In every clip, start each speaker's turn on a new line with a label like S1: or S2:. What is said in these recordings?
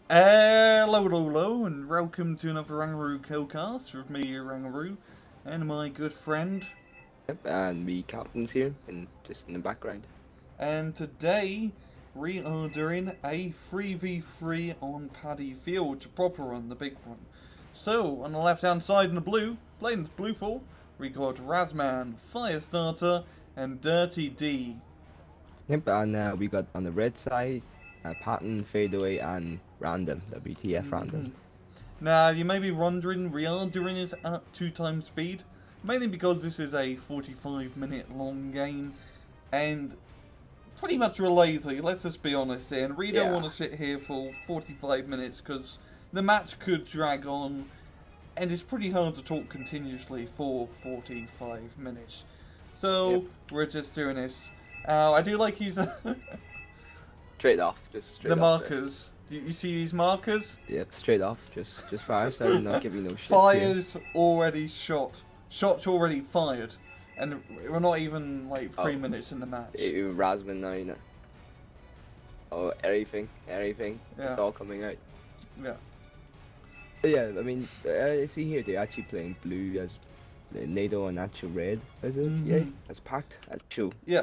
S1: Hello, and welcome to another RANGROO Killcast with me, RANGROO, and my good friend.
S2: Yep, and the captains here, and just in the background.
S1: And today we are doing a 3v3 on Paddy Field to proper run, the big one. So, on the left hand side in the blue, playing the blue full, we got Razman, Firestarter, and Dirty D.
S2: Yep, and we got on the red side, pattern, fadeaway, and random, WTF random.
S1: Now, you may be wondering, we are doing this at 2x speed, mainly because this is a 45-minute long game, and pretty much we're lazy, let's just be honest here, and we don't want to sit here for 45 minutes because the match could drag on, and it's pretty hard to talk continuously for 45 minutes. So, we're just doing this. I do like he's
S2: Straight off, just straight
S1: the
S2: off.
S1: markers. You see these markers?
S2: Yep, straight off, just fire, so not giving no shit.
S1: Fire's already shot. Shot's already fired. And we're not even like 3 minutes in the match.
S2: Rasman now, you know. Oh, everything.
S1: Yeah.
S2: It's all coming out.
S1: Yeah.
S2: But yeah, I mean, I see here they're actually playing blue as NATO and actual red, is it? Yeah, as packed, as true.
S1: Yeah.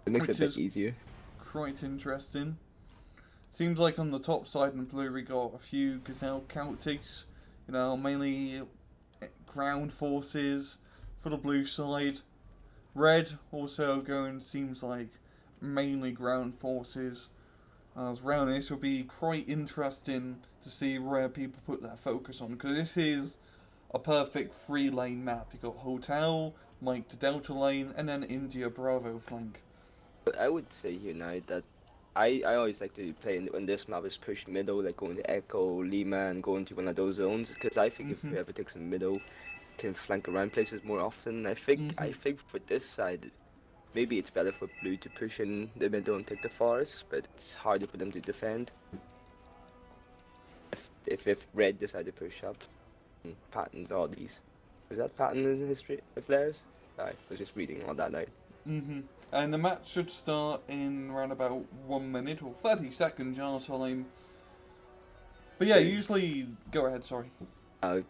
S2: It makes it a bit easier.
S1: Quite interesting. Seems like on the top side in blue we got a few Gazelle Captins, you know, mainly ground forces for the blue side. Red also going, seems like, mainly ground forces. As round this will be quite interesting to see where people put their focus on, because this is a perfect 3-lane map. You got Hotel, Mike to Delta lane, and then India Bravo flank.
S2: But I would say here now that I always like to play when this map is pushed middle, like going to Echo, Lima, and going to one of those zones. Because I think if whoever takes the middle can flank around places more often. I think for this side, maybe it's better for blue to push in the middle and take the forest, but it's harder for them to defend. If red decide to push up, patterns all these. Was that pattern in the history of players? I was just reading all that out.
S1: And the match should start in around about 1 minute or 30 seconds our time. But yeah, usually... Go ahead, sorry.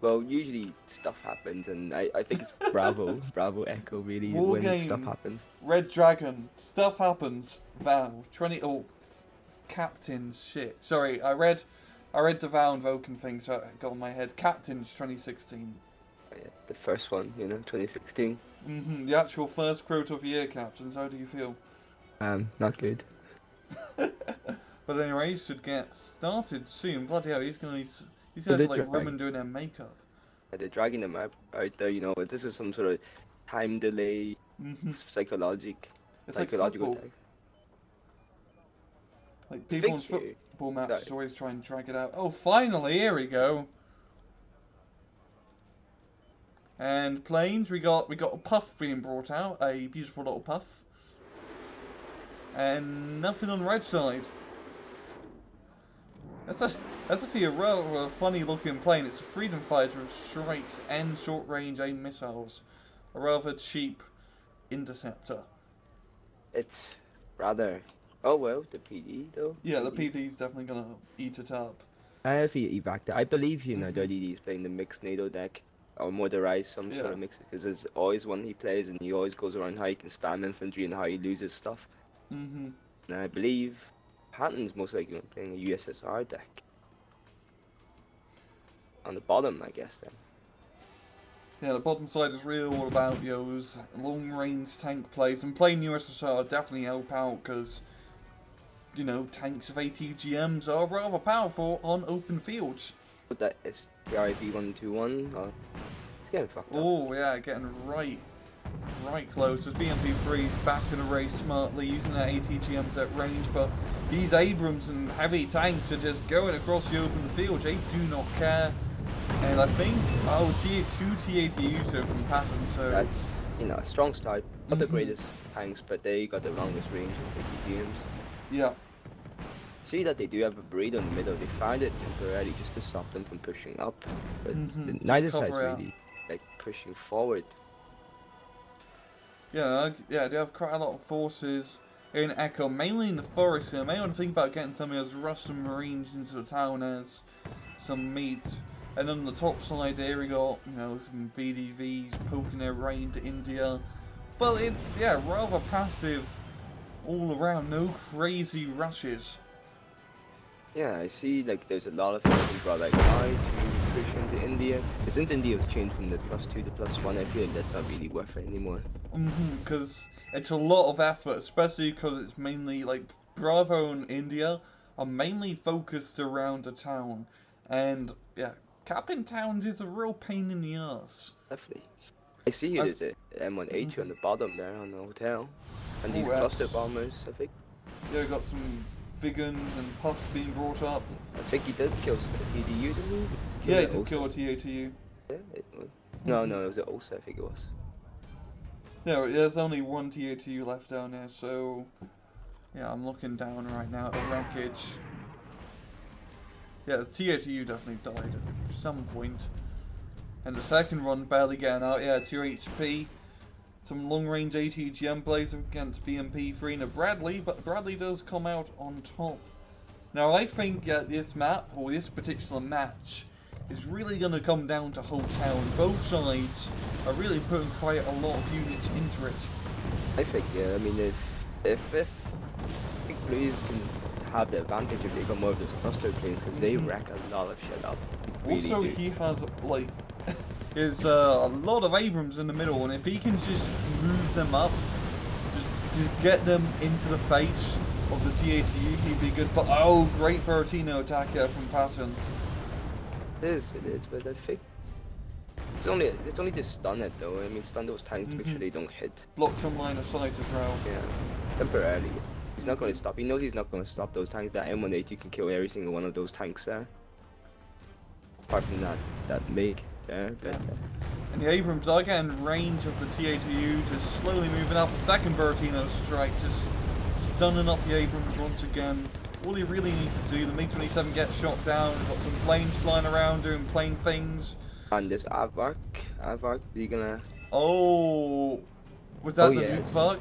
S2: Well, usually stuff happens, and I think it's Bravo Echo really when stuff happens.
S1: Red Dragon, stuff happens. Val, Captins, shit. Sorry, I read the Val and Vulcan thing, so I got in my head. Captins 2016.
S2: Yeah, the first one, 2016.
S1: The actual first quote of the year, Captains. How do you feel?
S2: Not good.
S1: But anyway, he should get started soon. Bloody hell, these guys are like women doing their makeup.
S2: Yeah, they're dragging them out there, this is some sort of time delay, psychological
S1: attack. Like people in football matches always try and drag it out. Oh, finally, here we go. And planes, we got a puff being brought out, a beautiful little puff. And nothing on the red side. That's actually a rather funny looking plane. It's a freedom fighter with strikes and short range aim missiles. A rather cheap interceptor.
S2: It's rather... Oh well, the PD though.
S1: Yeah, the PD's definitely gonna eat it up.
S2: I believe DD is playing the mixed NATO deck. Or motorized some sort of mix, because there's always one he plays and he always goes around how he can spam infantry and how he loses stuff. And I believe Patton's most likely playing a USSR deck. On the bottom, I guess then.
S1: Yeah, the bottom side is really all about those long range tank plays, and playing USSR definitely help out because, tanks with ATGMs are rather powerful on open fields.
S2: That is the RIV-121. It's getting fucked up.
S1: Oh yeah, getting right close. As BMP3's back in the race smartly, using their ATGMs at range, but these Abrams and heavy tanks are just going across the open field. They do not care. And I think, tier 2 TATU so from Patton, so...
S2: That's, a strong start. Not the greatest tanks, but they got the longest range of ATGMs.
S1: Yeah.
S2: See that they do have a burrito in the middle. They find it temporarily just to stop them from pushing up. But neither side's really pushing forward.
S1: Yeah, they have quite a lot of forces in Echo, mainly in the forest here. I may want to think about getting some of those Russian Marines into the town as some meat. And on the top side there we got, you know, some VDVs poking their way into India. But it's, yeah, rather passive all around, no crazy rushes.
S2: Yeah, I see like there's a lot of things brought like I to push into India. But since India was changed from the +2 to +1, I feel like that's not really worth it anymore.
S1: Because it's a lot of effort, especially because it's mainly, like, Bravo and India are mainly focused around a town. And, yeah, capping towns is a real pain in the ass.
S2: Definitely. I see here
S1: I've,
S2: there's a M1A2 on the bottom there on the hotel. And these
S1: oh,
S2: cluster bombers, I think.
S1: yeah, we got some Vigans and Puffs being brought up.
S2: I think he did kill TDU, didn't he?
S1: Yeah, he did kill a TATU.
S2: Yeah, no, it was an OSA, I think it was.
S1: No, there's only one TATU left down there, so... Yeah, I'm looking down right now at the wreckage. Yeah, the TATU definitely died at some point. And the second one barely getting out, yeah, 2 HP. Some long-range ATGM plays against BMP3 and a Bradley, but Bradley does come out on top. Now I think this map, or this particular match, is really going to come down to whole town. Both sides are really putting quite a lot of units into it.
S2: I think, yeah, I mean, if I think Blues can have the advantage if they got more of those cluster planes, because they wreck a lot of shit up. Really
S1: Also,
S2: do.
S1: he has, like, is a lot of Abrams in the middle, and if he can just move them up, just to get them into the face of the TATU, he'd be good. But oh, great Bertino attack here from Patton.
S2: It is, but I think it's only to stun it though. I mean, stun those tanks to make sure they don't hit.
S1: Block some line of sight as well.
S2: Yeah, temporarily. He's not going to stop. He knows he's not going to stop those tanks. That M1A2 can kill every single one of those tanks there. Apart from that MiG there. But,
S1: and the Abrams are getting range of the TATU, just slowly moving up. A second Bertino strike, just stunning up the Abrams once again. All he really needs to do, the MiG-27 gets shot down, got some planes flying around doing plane things.
S2: And this Avark, is he gonna...
S1: Oh, was that the
S2: yes.
S1: nuke bug?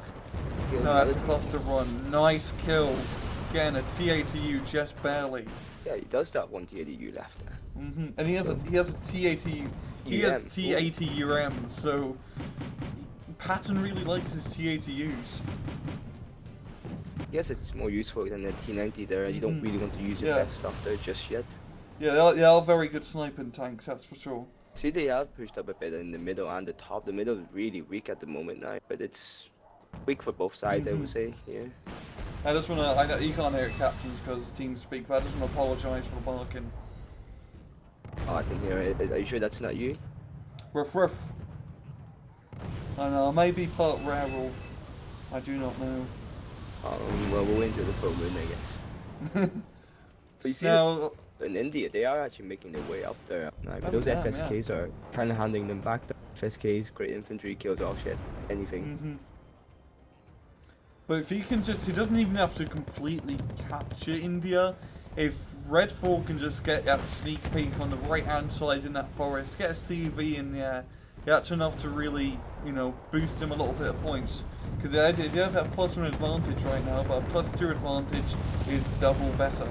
S1: No, that's a cluster run. Nice kill. Again, a TATU just barely.
S2: Yeah, he does have one TATU left there.
S1: And he has a TATU. He has TATUM, so Patton really likes his TATUs.
S2: Yes, it's more useful than the T90 there. You don't really want to use your best stuff there just yet.
S1: Yeah, they are very good sniping tanks, that's for sure.
S2: See, they have pushed up a bit in the middle and the top. The middle is really weak at the moment now, but it's weak for both sides, I would say. Yeah.
S1: I just want to. I know you can't hear it, Captins, because teams speak, but I just want to apologise for the barking.
S2: Oh, I can hear it. Are you sure that's not you?
S1: Ruff ruff. I know, maybe part werewolf. I do not know.
S2: Well, we'll wait until the full moon, I guess. But you see,
S1: now,
S2: in India, they are actually making their way up there now. But those FSKs are kind of handing them back. The FSKs, great infantry, kills all shit, anything.
S1: But if he can just, he doesn't even have to completely capture India. If Red 4 can just get that sneak peek on the right hand side in that forest, get a CV in there, that's enough to really, you know, boost him a little bit of points. Because they have that +1 advantage right now, but a +2 advantage is double better.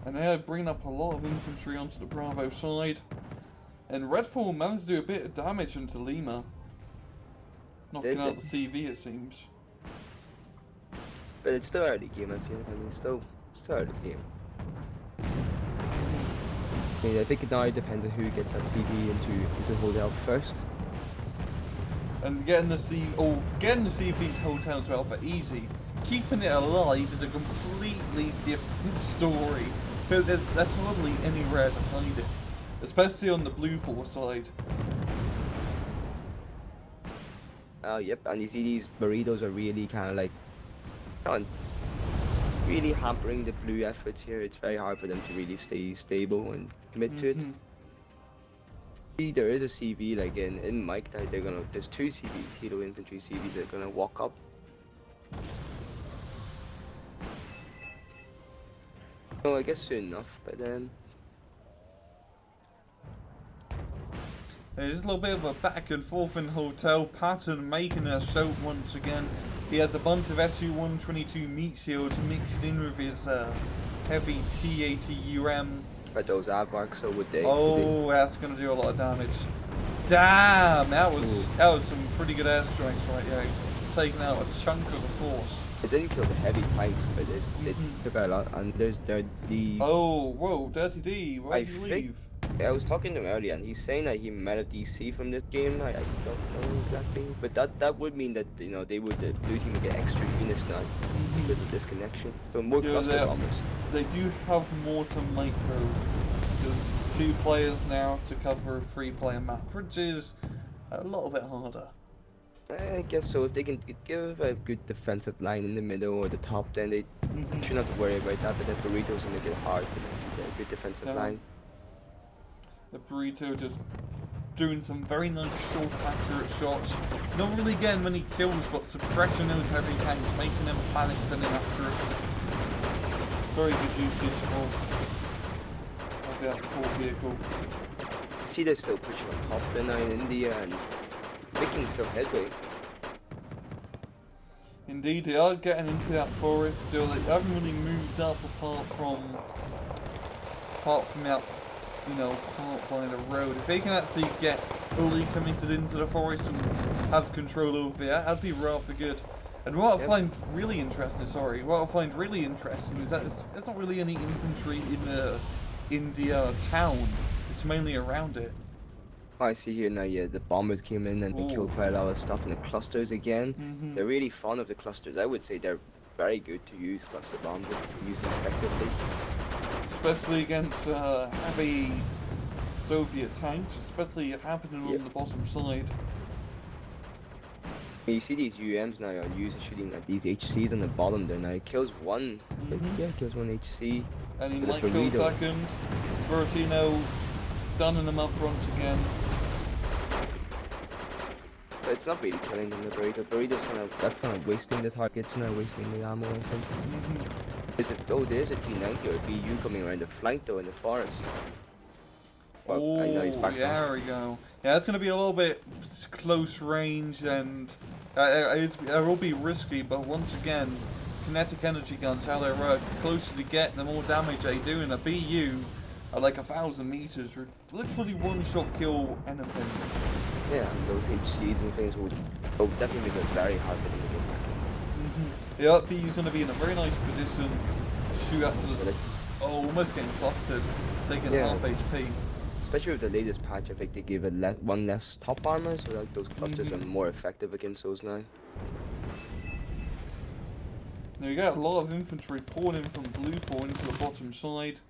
S1: And they're bringing up a lot of infantry onto the Bravo side. And Red 4 managed to do a bit of damage into Lima. Knocking out the CV, it seems.
S2: But it's still early game, I feel. I mean, still early game. I mean, I think it now depends on who gets that CV into hotel first.
S1: And getting the CV into hotel as well for easy. Keeping it alive is a completely different story. Because there's hardly anywhere to hide it. Especially on the Blue 4 side.
S2: Yep, and you see these burritos are really kind of like... really hampering the blue efforts here. It's very hard for them to really stay stable and commit to it. See, there is a CV like in Mike that there's 2 CVs, Hilo Infantry CVs that are gonna walk up. Oh, I guess soon enough, but then...
S1: There's a little bit of a back and forth in hotel. Patton making a show once again. He has a bunch of SU-122 meat shields mixed in with his heavy T-80UM.
S2: But those airbags, so would they?
S1: Oh, that's gonna do a lot of damage. Damn, that was some pretty good airstrikes right there. Taking out a chunk of the force.
S2: It didn't kill the heavy tanks, but it took out a lot. And there's the.
S1: Oh, whoa, Dirty D, why did you leave?
S2: I was talking to him earlier, and he's saying that he met a DC from this game. I don't know exactly, but that would mean that they would the blue team would get extra units now because of this connection. So more cluster bombers.
S1: They do have more to micro. There's 2 players now to cover a 3-player map, which is a little bit harder.
S2: I guess so. If they can give a good defensive line in the middle or the top, then they shouldn't have to worry about that. But the burritos will make it hard for them to get a good defensive line.
S1: The burrito just doing some very nice short accurate shots. Not really getting many kills, but suppressing those heavy tanks, making them panicked and inaccurate. Very good usage of the support vehicle.
S2: I see they're still pushing on top there now in India and making some headway.
S1: Indeed, they are getting into that forest, so they haven't really moved up apart from that, part by the road. If they can actually get fully committed into the forest and have control over it, that'd be rather good. And what I find really interesting, is that there's not really any infantry in the India town. It's mainly around it.
S2: Oh, I see here now, yeah, the bombers came in and they killed quite a lot of stuff in the clusters again. They're really fond of the clusters. I would say they're very good to use cluster bombs and use them effectively.
S1: Especially against heavy Soviet tanks, especially happening on the bottom side.
S2: You see these UMs now are used shooting at these HCs on the bottom there now. It kills one. Kills one HC.
S1: And he might kill second. Bertino stunning them up front again.
S2: But it's not really killing them, the burrito. Burrito's that's kind of wasting the targets now, wasting the ammo, I think. There's a T90 or a BU coming around the flank though in the forest. Well, I know he's back
S1: there we go. Yeah, it's going to be a little bit close range and it will be risky, but once again, kinetic energy guns, how they work, the closer you get, the more damage they do, and a BU at like 1,000 meters would literally one-shot kill anything.
S2: Yeah, and those HCs and things will definitely make it very hard for them to get back.
S1: Yeah, that BU's going to be in a very nice position to shoot out to the... almost getting clustered, taking half HP.
S2: Especially with the latest patch, I think they give it one less top armor, so that those clusters are more effective against those now.
S1: Now you got a lot of infantry pouring in from blue 4 into the bottom side.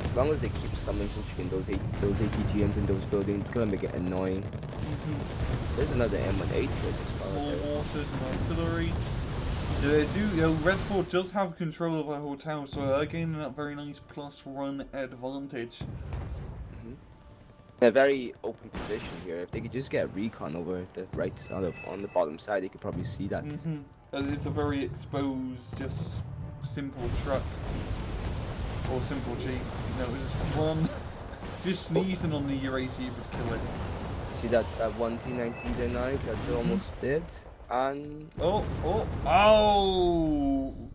S2: As long as they keep some infantry in those ATGMs in those buildings, it's gonna make it annoying. There's another M18 here this far.
S1: More mortars and artillery. Yeah, they do. Red 4 does have control of the hotel, so they're gaining that very nice +1 advantage.
S2: A very open position here. If they could just get recon over the right side on the bottom side, they could probably see that.
S1: It's a very exposed, just simple truck or simple jeep. Just run. Just sneezing on the UAC would kill it.
S2: See that one T90 there now? That's almost dead. And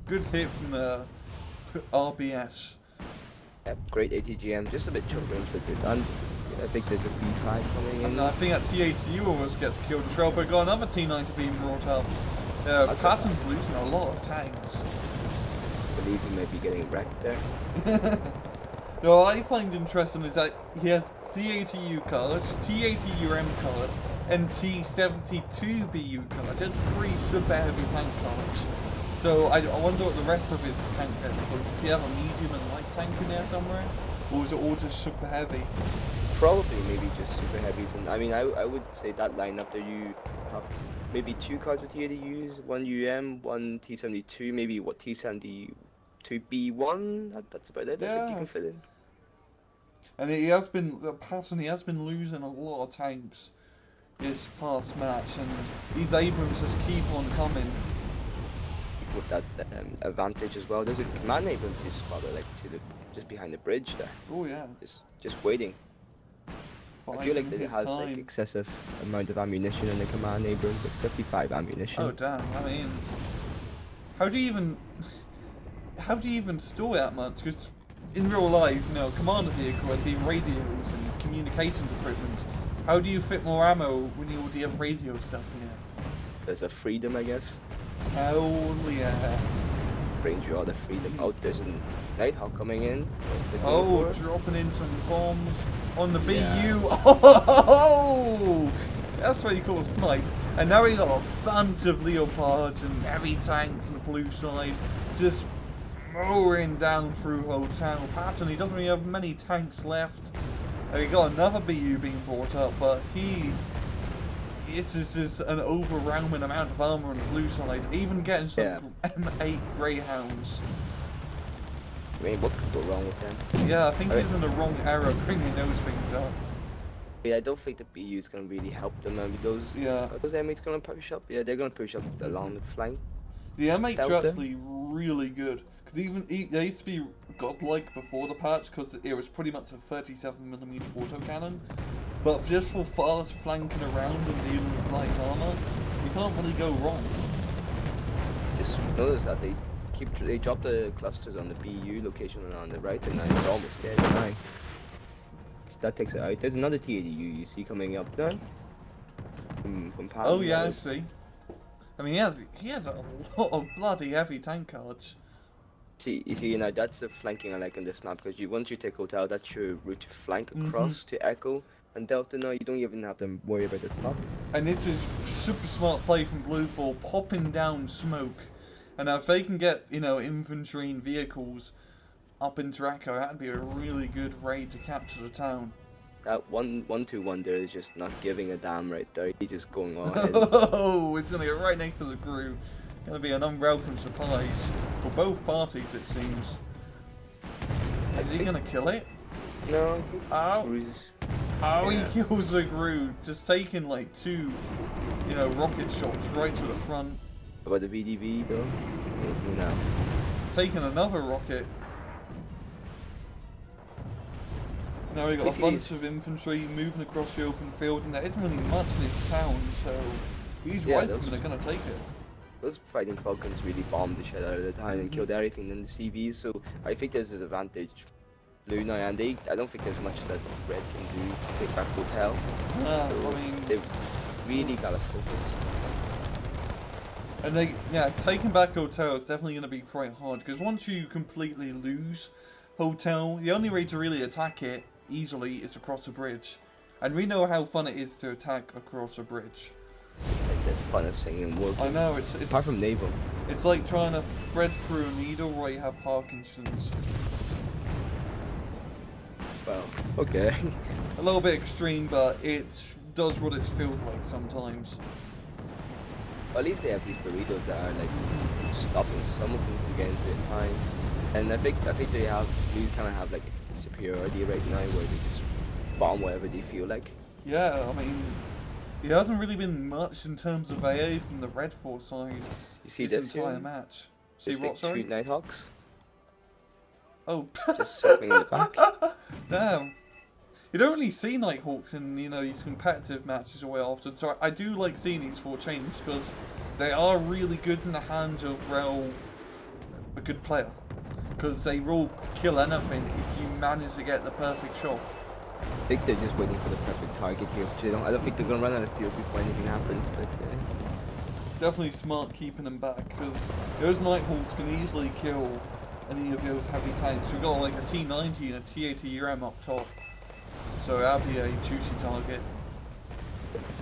S1: good hit from the RBS.
S2: Yep, great ATGM, just a bit short range, but good. And I think there's a B5 coming in.
S1: And I think that T80U almost gets killed as well, but got another T90 being brought up. Captins losing a lot of tanks.
S2: I believe he may be getting wrecked there.
S1: No, what I find interesting is that he has T80U cards, T80UM card, and T72 BU cards. That's 3 super heavy tank cards. So I wonder what the rest of his tank decks like. Does he have a medium and light tank in there somewhere? Or is it all just super heavy?
S2: Probably maybe just super heavies. And I mean, I would say that lineup there you have maybe 2 cards with T80Us, 1 UM, 1 T72, maybe what T72B1. That's about it. I think you can fit in.
S1: And he has been losing a lot of tanks this past match, and these Abrams just keep on coming.
S2: with that advantage as well. There's a command Abrams just spotted like just behind the bridge there.
S1: Oh yeah.
S2: Just waiting. I feel like
S1: Biding
S2: it
S1: his
S2: has
S1: time.
S2: like excessive amount of ammunition in the command Abrams, like 55 ammunition.
S1: Oh damn! I mean, how do you even store that much? Because in real life, you know, commander vehicle would be radios and communications equipment. How do you fit more ammo when you already have radio stuff in it?
S2: There's a freedom, I guess.
S1: Oh yeah.
S2: Brings you all the freedom. Oh, there's a Nighthawk coming in.
S1: Oh, dropping in some bombs on the
S2: Yeah.
S1: BU. Oh, that's what you call a snipe. And now we got a bunch of Leopards and heavy tanks on the blue side, just mowing down through Hotel Patton. He doesn't really have many tanks left. And we got another BU being brought up, but it's just an overwhelming amount of armor on the blue side. Even getting some M8 Greyhounds.
S2: I mean, what could go wrong with them?
S1: Yeah, I think he's in the wrong era bringing those things up.
S2: Yeah, I don't think the BU is going to really help them. Are those M8s going to push up? Yeah, they're going to push up along the flank.
S1: The M8s are
S2: Delta.
S1: actually really good. Because even they used to be godlike before the patch, because it was pretty much a 37mm autocannon. But just for fast flanking around and dealing with light armor, you can't really go wrong.
S2: Just notice that they drop the clusters on the BU location and on the right, and now it's almost dead. Now that takes it out. There's another TADU you see coming up there from Patton.
S1: Oh yeah, I see. I mean, he has a lot of bloody heavy tank cards.
S2: You see, now that's the flanking I like on this map, because once you take Hotel, that's your route to flank across to Echo and Delta. Now you don't even have to worry about the top.
S1: And this is super smart play from Blue for popping down smoke. And now if they can get, you know, infantry and vehicles up into Echo, that'd be a really good raid to capture the town.
S2: That 1-2-1 there is just not giving a damn right there. He's just going all ahead.
S1: Oh, it's gonna get right next to the crew. Gonna be an unwelcome surprise for both parties, it seems. Is he gonna kill it?
S2: No, I think
S1: He kills the crew, just taking like 2, you know, rocket shots right to the front.
S2: About the VDV though? No.
S1: Taking another rocket. Now we got a bunch of infantry moving across the open field, and there isn't really much in this town, so these riflemen are gonna take it.
S2: Those fighting Falcons really bombed the shit out of the town and killed everything in the CVs, so I think there's this advantage. Blue now, and I don't think there's much that Red can do to take back Hotel. So
S1: I mean,
S2: they've really gotta focus.
S1: And taking back Hotel is definitely going to be quite hard, because once you completely lose Hotel, the only way to really attack it easily is across a bridge. And we know how fun it is to attack across a bridge.
S2: It's like the funnest thing in Wargame.
S1: I know, it's
S2: apart from naval.
S1: It's like trying to thread through a needle while you have Parkinson's.
S2: Well, okay.
S1: A little bit extreme, but it does what it feels like sometimes.
S2: At least they have these burritos that are like stopping some of them from getting to the time. And I think they kind of have like superiority right now, where they just bomb whatever they feel like.
S1: Yeah, I mean, there hasn't really been much in terms of AA from the Red Force side.
S2: You see
S1: this entire match. See
S2: what?
S1: what? Sorry.
S2: 2 Nighthawks.
S1: Oh.
S2: Just circling in the back.
S1: Damn. You don't really see Nighthawks in, you know, these competitive matches away often, so I do like seeing these for a change, because they are really good in the hands of a good player. Because they will kill anything if you manage to get the perfect shot.
S2: I think they're just waiting for the perfect target here. I don't think they're going to run out of field before anything happens, but...
S1: Definitely smart keeping them back, because those Nighthawks can easily kill any of those heavy tanks. We've got like a T-90 and a T-80 up top. So that'll be a juicy target.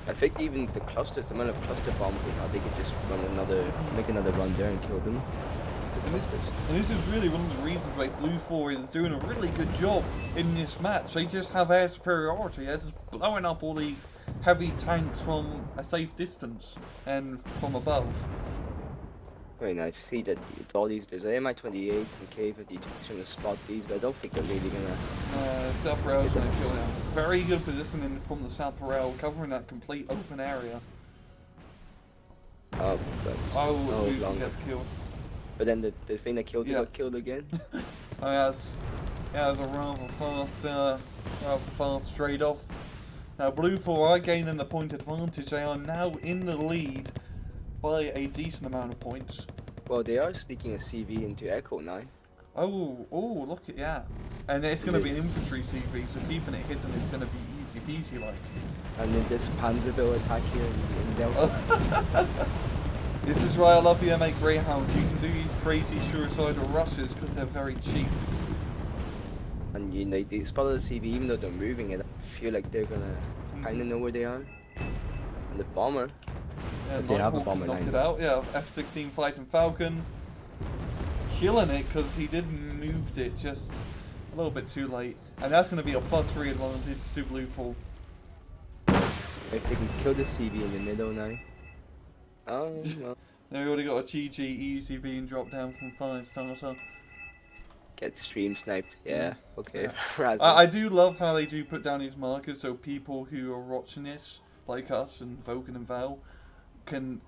S2: I think even the clusters, the amount of cluster bombs they could just make another run there and kill them.
S1: And this is really one of the reasons why Blue 4 is doing a really good job in this match. They just have air superiority. They're just blowing up all these heavy tanks from a safe distance and from above.
S2: Very nice. See that it's all these. There's Mi-28s and K-52s trying to spot these, but I don't think they're really gonna.
S1: Saparel's gonna kill him. Very good positioning from the Saparel, covering that complete open area.
S2: Oh, that's
S1: Lucy gets killed.
S2: But then the thing that killed it
S1: Yeah.
S2: got killed again.
S1: Oh, yeah, it was a rather fast trade-off. Now, Blue 4 are gaining the point advantage. They are now in the lead by a decent amount of points.
S2: Well, they are sneaking a CV into Echo now.
S1: Oh, look at that. And it's going to be an infantry CV, so keeping it hidden is going to be easy peasy like.
S2: And then this Panzerville attack here in Delta.
S1: This is why I love the M8 Greyhound. You can do these crazy suicidal rushes because they're very cheap.
S2: And you know, they spotted the CV, even though they're moving it, I feel like they're gonna kind of know where they are. And the bomber.
S1: Yeah,
S2: But they have a
S1: Nighthawk
S2: bomber
S1: can knock
S2: line.
S1: it out. Yeah, F-16 fighting Falcon. Killing it because he did moved it just a little bit too late. And that's going to be a +3 advantage to Blue 4.
S2: If they can kill the CV in the middle now. Oh, well.
S1: They already got a GG easy being dropped down from Firestarter.
S2: Get stream sniped. Yeah, okay.
S1: Yeah. I do love how they do put down these markers so people who are watching this, like us and Vulcan and Val, can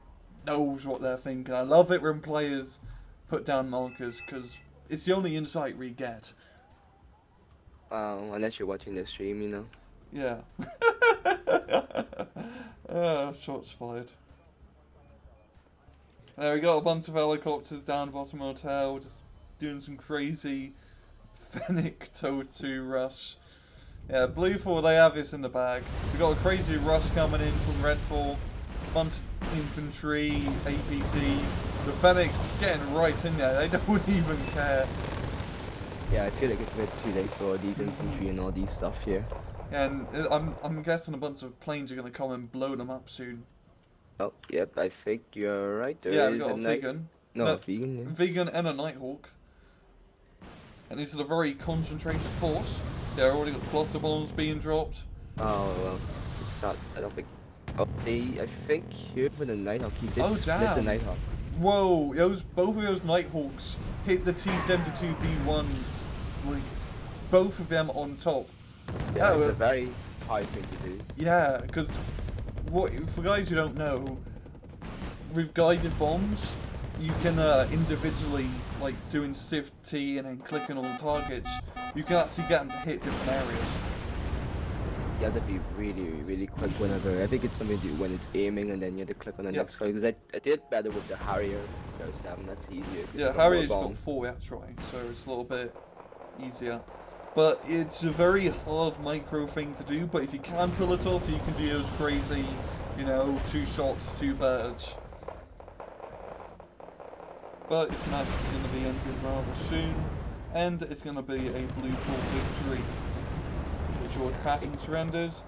S1: knows what they're thinking. I love it when players put down markers because it's the only insight we get.
S2: Unless you're watching the stream, you know.
S1: Yeah. Shots fired. There we got a bunch of helicopters down the bottom hotel, just doing some crazy Fennec Toe 2 rush. Yeah, Blue 4, they have this in the bag. We got a crazy rush coming in from Red 4. Bunch of infantry, APCs. The Fennecs getting right in there, they don't even care.
S2: Yeah, I feel like it's a bit too late for these infantry and all these stuff here.
S1: And I'm guessing a bunch of planes are going to come and blow them up soon.
S2: Oh, yep, I think you're right.
S1: Yeah, we got a vegan.
S2: No, a vegan, yeah.
S1: Vegan and a Nighthawk. And this is a very concentrated force. They're already got cluster bombs being dropped.
S2: Oh, well, it's not, I don't think... Oh, I think here for the Nighthawk, he did split the Nighthawk.
S1: Whoa, both of those Nighthawks hit the T-72B1s. Like, both of them on top.
S2: Yeah, it's a very high thing to do.
S1: Yeah, because for guys who don't know, with guided bombs, you can individually, like doing Shift T and then clicking on targets, you can actually get them to hit different areas.
S2: You have to be really, really quick whenever. I think it's something to do when it's aiming and then you have to click on the next card. Because I did better with the Harrier 7, that's easier.
S1: Yeah, Harrier's got 4 actually, so it's a little bit easier. But it's a very hard micro thing to do, but if you can pull it off, you can do those crazy, 2 shots, 2 birds. But it's not going to be ended rather soon, and it's going to be a Blue 4 victory. George Patton surrenders.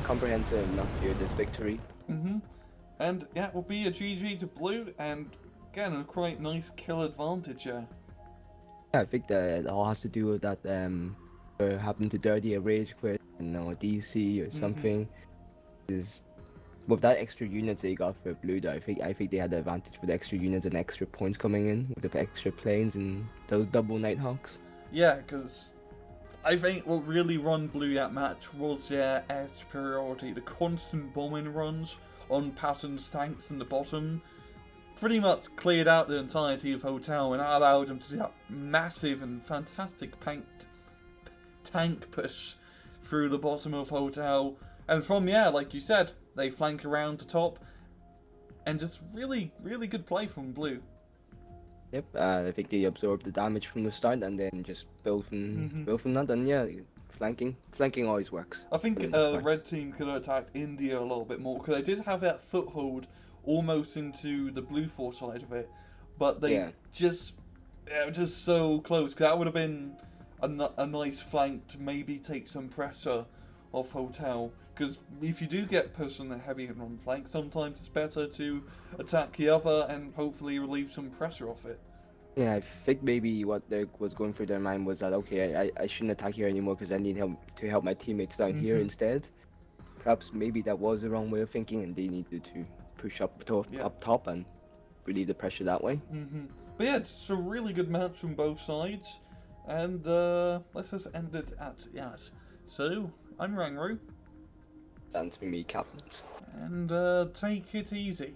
S2: Comprehensive enough here, this victory.
S1: And yeah, it will be a GG to Blue, and again, a quite nice kill advantage here.
S2: Yeah, I think that it all has to do with that happened to dirty a rage quit, a DC or something. Is with that extra units they got for Blue, though, I think they had the advantage with the extra units and extra points coming in with the extra planes and those double Nighthawks.
S1: Yeah, because I think what really run Blue that match was their air superiority. The constant bombing runs on Patton's tanks in the bottom pretty much cleared out the entirety of Hotel, and that allowed them to do that massive and fantastic tank push through the bottom of Hotel. And from, like you said, they flank around the top, and just really, really good play from Blue.
S2: Yep, I think they absorbed the damage from the start and then just build from that. And yeah, flanking always works.
S1: I think the red team could have attacked India a little bit more because they did have that foothold almost into the Blue 4 side of it, but they were just so close. Because that would have been a nice flank to maybe take some pressure off Hotel. Because if you do get pushed on the heavy and run flank, sometimes it's better to attack the other and hopefully relieve some pressure off it.
S2: Yeah, I think maybe what was going through their mind was that, okay, I shouldn't attack here anymore because I need help to help my teammates down here instead. Perhaps maybe that was the wrong way of thinking and they needed to push up top and relieve the pressure that way.
S1: But yeah, it's a really good match from both sides. And let's just end it at that. So, I'm RANGROO.
S2: And for me, Captins.
S1: And take it easy.